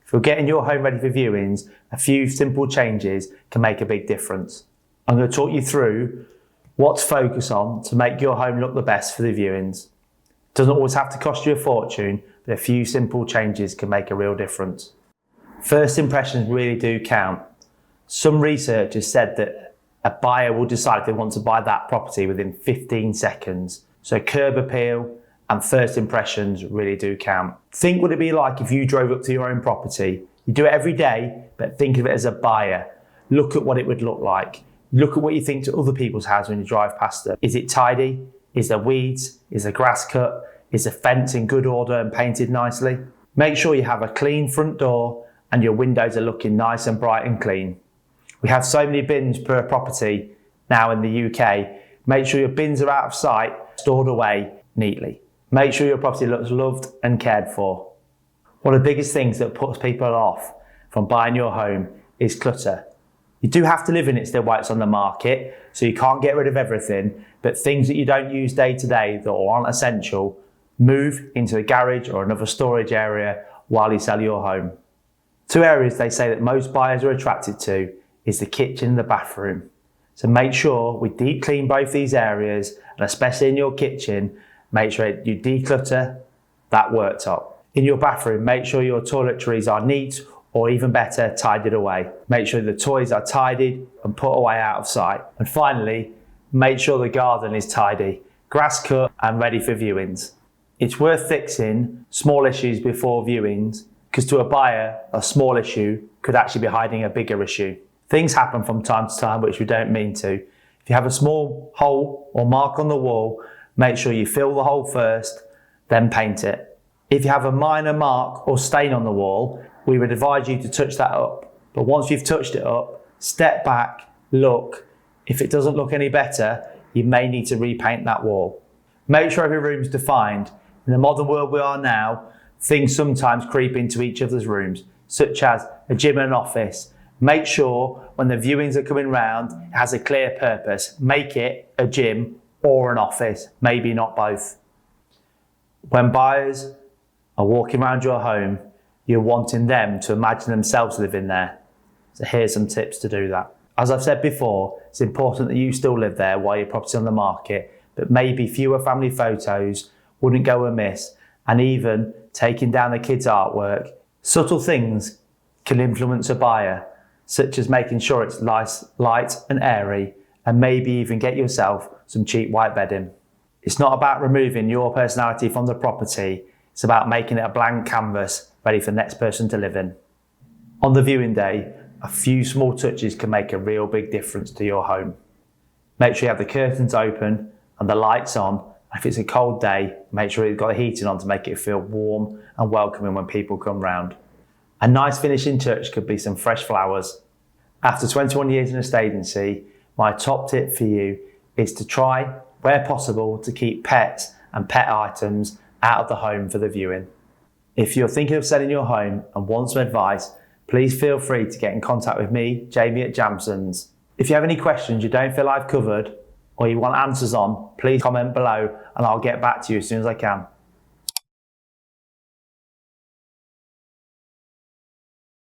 If you're getting your home ready for viewings, a few simple changes can make a big difference. I'm going to talk you through what to focus on to make your home look the best for the viewings. It doesn't always have to cost you a fortune, but a few simple changes can make a real difference. First impressions really do count. Some research has said that a buyer will decide if they want to buy that property within 15 seconds. So curb appeal and first impressions really do count. Think what it'd be like if you drove up to your own property. You do it every day, but think of it as a buyer. Look at what it would look like. Look at what you think to other people's houses when you drive past them. Is it tidy? Is there weeds? Is the grass cut? Is the fence in good order and painted nicely? Make sure you have a clean front door and your windows are looking nice and bright and clean. We have so many bins per property now in the UK. Make sure your bins are out of sight, stored away neatly. Make sure your property looks loved and cared for. One of the biggest things that puts people off from buying your home is clutter. You do have to live in it still while it's on the market, so you can't get rid of everything, but things that you don't use day to day that aren't essential, move into a garage or another storage area while you sell your home. Two areas they say that most buyers are attracted to is the kitchen and the bathroom. So make sure we deep clean both these areas, and especially in your kitchen, make sure you declutter that worktop. In your bathroom, make sure your toiletries are neat, or even better, tidied away. Make sure the toys are tidied and put away out of sight. And finally, make sure the garden is tidy, grass cut and ready for viewings. It's worth fixing small issues before viewings, because to a buyer, a small issue could actually be hiding a bigger issue. Things happen from time to time which we don't mean to. If you have a small hole or mark on the wall, make sure you fill the hole first, then paint it. If you have a minor mark or stain on the wall, we would advise you to touch that up. But once you've touched it up, step back, look. If it doesn't look any better, you may need to repaint that wall. Make sure every room's defined. In the modern world we are now, things sometimes creep into each other's rooms, such as a gym and an office. Make sure when the viewings are coming round, it has a clear purpose. Make it a gym or an office, maybe not both. When buyers are walking around your home, you're wanting them to imagine themselves living there. So here's some tips to do that. As I've said before, it's important that you still live there while your property's on the market, but maybe fewer family photos wouldn't go amiss, and even taking down the kids' artwork. Subtle things can influence a buyer, such as making sure it's nice, light and airy, and maybe even get yourself some cheap white bedding. It's not about removing your personality from the property, it's about making it a blank canvas ready for the next person to live in. On the viewing day, a few small touches can make a real big difference to your home. Make sure you have the curtains open and the lights on. If it's a cold day, make sure you've got the heating on to make it feel warm and welcoming when people come round. A nice finishing touch could be some fresh flowers. After 21 years in a estate agency, my top tip for you is to try, where possible, to keep pets and pet items out of the home for the viewing. If you're thinking of selling your home and want some advice, please feel free to get in contact with me, Jamie at Jamsons. If you have any questions you don't feel I've covered or you want answers on, please comment below and I'll get back to you as soon as I can.